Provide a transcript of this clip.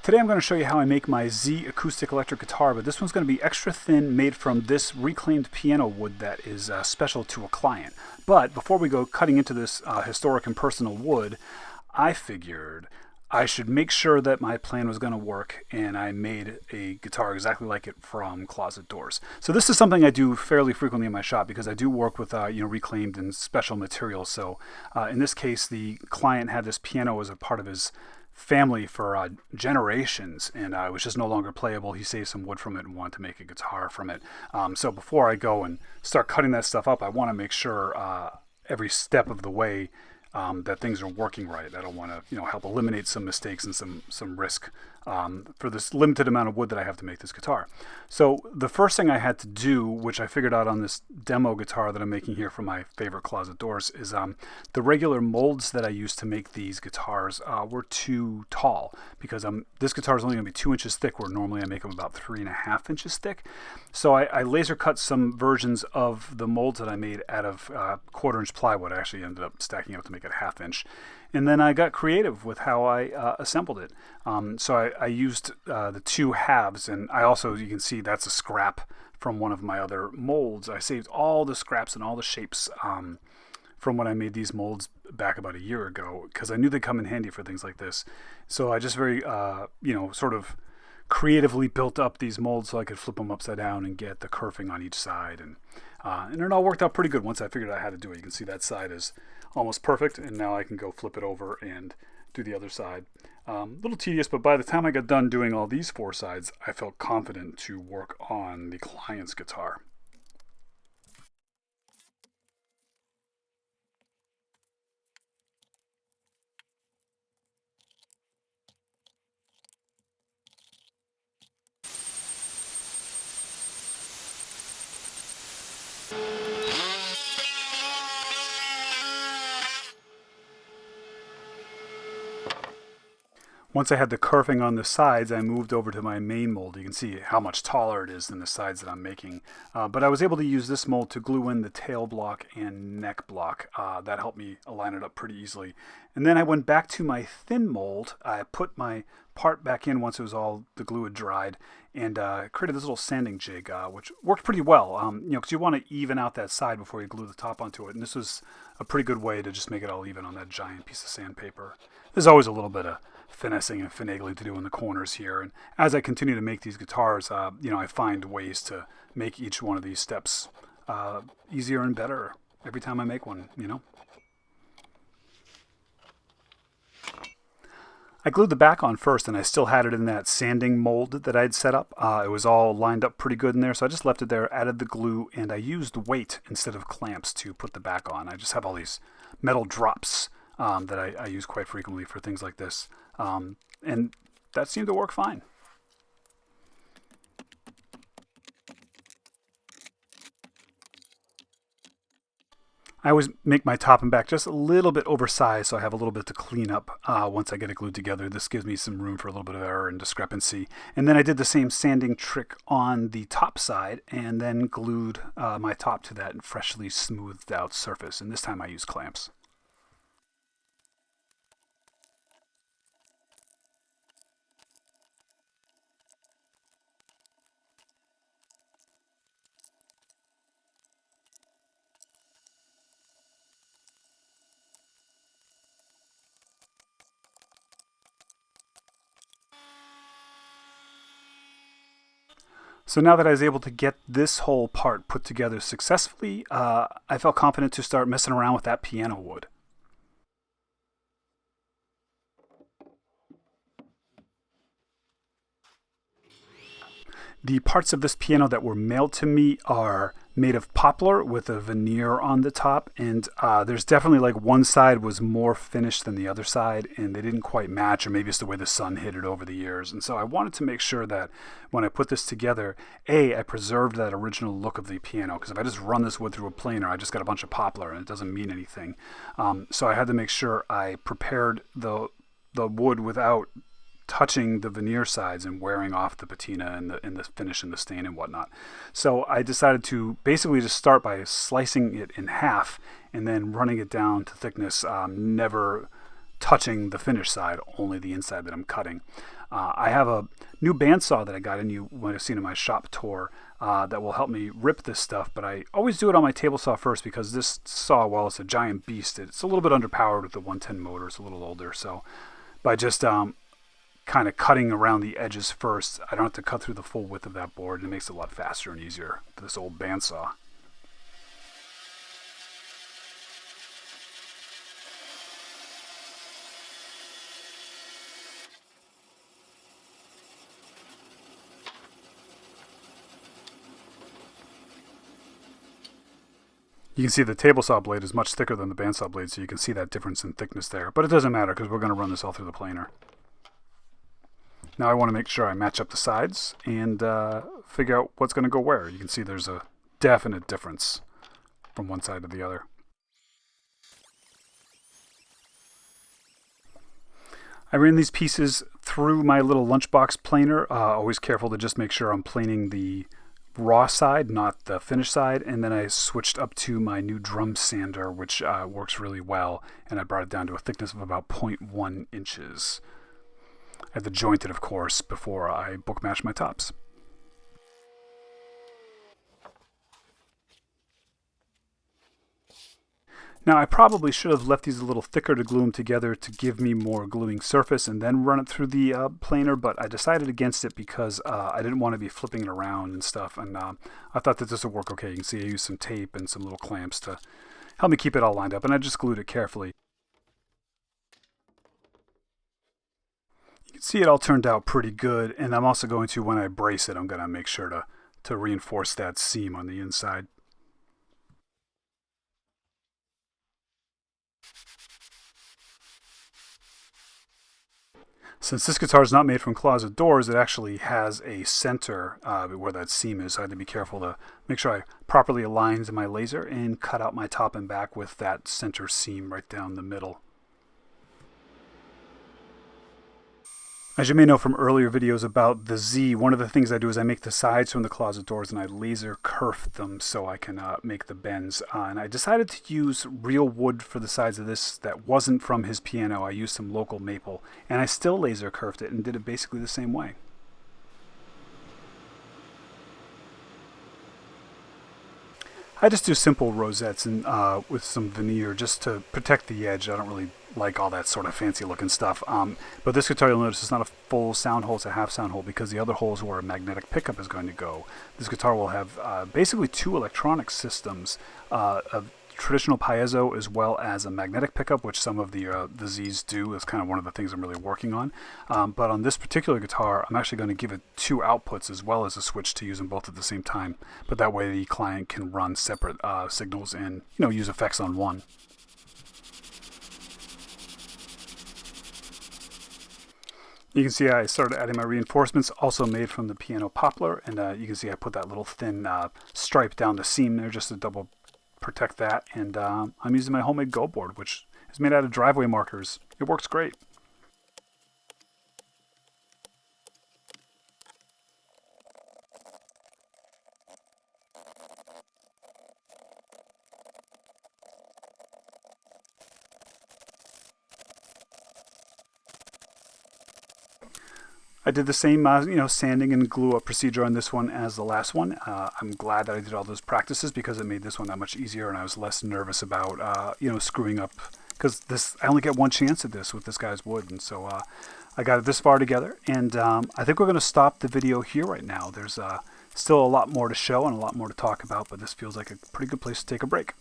Today I'm going to show you how I make my Z acoustic electric guitar, but this one's going to be extra thin, made from this reclaimed piano wood that is special to a client. But before we go cutting into this historic and personal wood, I figured I should make sure that my plan was going to work, and I made a guitar exactly like it from closet doors. So this is something I do fairly frequently in my shop because I do work with reclaimed and special materials. So in this case, the client had this piano as a part of his family for generations, and it was just no longer playable. He saved some wood from it and wanted to make a guitar from it. So before I go and start cutting that stuff up, I want to make sure every step of the way that things are working right. I don't want to help eliminate some mistakes and some risk for this limited amount of wood that I have to make this guitar. So the first thing I had to do, which I figured out on this demo guitar that I'm making here for my favorite closet doors, is the regular molds that I used to make these guitars were too tall, because this guitar is only going to be 2 inches thick, where normally I make them about 3.5 inches thick. So I laser cut some versions of the molds that I made out of 1/4 inch plywood. I actually ended up stacking it up to make it 1/2 inch. And then I got creative with how I assembled it. So I used the two halves, and I also, you can see that's a scrap from one of my other molds. I saved all the scraps and all the shapes from when I made these molds back about a year ago, because I knew they'd come in handy for things like this. So I just very, sort of creatively built up these molds so I could flip them upside down and get the kerfing on each side. And it all worked out pretty good once I figured out how to do it. You can see that side is almost perfect, and now I can go flip it over and do the other side. A little tedious, but by the time I got done doing all these 4 sides, I felt confident to work on the client's guitar. Once I had the kerfing on the sides, I moved over to my main mold. You can see how much taller it is than the sides that I'm making. But I was able to use this mold to glue in the tail block and neck block. That helped me align it up pretty easily. And then I went back to my thin mold. I put my part back in once the glue had dried, and created this little sanding jig, which worked pretty well. Because you want to even out that side before you glue the top onto it. And this was a pretty good way to just make it all even on that giant piece of sandpaper. There's always a little bit of finessing and finagling to do in the corners here, and as I continue to make these guitars, I find ways to make each one of these steps easier and better every time I make one. I glued the back on first, and I still had it in that sanding mold that I'd set up. It was all lined up pretty good in there, so I just left it there, added the glue, and I used weight instead of clamps to put the back on. I just have all these metal drops that I use quite frequently for things like this. And that seemed to work fine. I always make my top and back just a little bit oversized, so I have a little bit to clean up once I get it glued together. This gives me some room for a little bit of error and discrepancy. And then I did the same sanding trick on the top side, and then glued my top to that freshly smoothed out surface. And this time I used clamps. So now that I was able to get this whole part put together successfully, I felt confident to start messing around with that piano wood. The parts of this piano that were mailed to me are made of poplar with a veneer on the top, and there's definitely like one side was more finished than the other side, and they didn't quite match, or maybe it's the way the sun hit it over the years. And so I wanted to make sure that when I put this together, I preserved that original look of the piano, because if I just run this wood through a planer, I just got a bunch of poplar and it doesn't mean anything. So I had to make sure I prepared the wood without touching the veneer sides and wearing off the patina and the finish and the stain and whatnot. So I decided to basically just start by slicing it in half and then running it down to thickness, never touching the finished side, only the inside that I'm cutting. I have a new bandsaw that I got, and you might have seen in my shop tour, that will help me rip this stuff, but I always do it on my table saw first because this saw, while it's a giant beast, it's a little bit underpowered with the 110 motor. It's a little older, so by just kind of cutting around the edges first, I don't have to cut through the full width of that board, and it makes it a lot faster and easier with this old bandsaw. You can see the table saw blade is much thicker than the bandsaw blade, so you can see that difference in thickness there. But it doesn't matter because we're going to run this all through the planer. Now I want to make sure I match up the sides and figure out what's going to go where. You can see there's a definite difference from one side to the other. I ran these pieces through my little lunchbox planer. Always careful to just make sure I'm planing the raw side, not the finished side, and then I switched up to my new drum sander, which works really well, and I brought it down to a thickness of about 0.1 inches. I had to joint it, of course, before I book match my tops. Now I probably should have left these a little thicker to glue them together to give me more gluing surface and then run it through the planer, but I decided against it because I didn't want to be flipping it around and stuff, and I thought that this would work okay. You can see I used some tape and some little clamps to help me keep it all lined up, and I just glued it carefully. You can see it all turned out pretty good, and I'm also going to, when I brace it, I'm going to make sure to reinforce that seam on the inside. Since this guitar is not made from closet doors, it actually has a center where that seam is, so I had to be careful to make sure I properly aligned my laser and cut out my top and back with that center seam right down the middle. As you may know from earlier videos about the Z, one of the things I do is I make the sides from the closet doors and I laser kerf them so I can make the bends. And I decided to use real wood for the sides of this that wasn't from his piano. I used some local maple, and I still laser kerfed it and did it basically the same way. I just do simple rosettes and with some veneer just to protect the edge. I don't really like all that sort of fancy looking stuff. But this guitar, you'll notice, is not a full sound hole, it's a half sound hole because the other holes where a magnetic pickup is going to go. This guitar will have basically two electronic systems, a traditional piezo as well as a magnetic pickup, which some of the Zs do. Is kind of one of the things I'm really working on. But on this particular guitar, I'm actually going to give it two outputs as well as a switch to use them both at the same time. But that way the client can run separate signals and use effects on one. You can see I started adding my reinforcements, also made from the piano poplar, and you can see I put that little thin stripe down the seam there just to double protect that, and I'm using my homemade go board, which is made out of driveway markers. It works great. I did the same, sanding and glue up procedure on this one as the last one. I'm glad that I did all those practices because it made this one that much easier, and I was less nervous about, screwing up, because I only get one chance at this with this guy's wood, and so I got it this far together, and I think we're going to stop the video here right now. There's still a lot more to show and a lot more to talk about, but this feels like a pretty good place to take a break.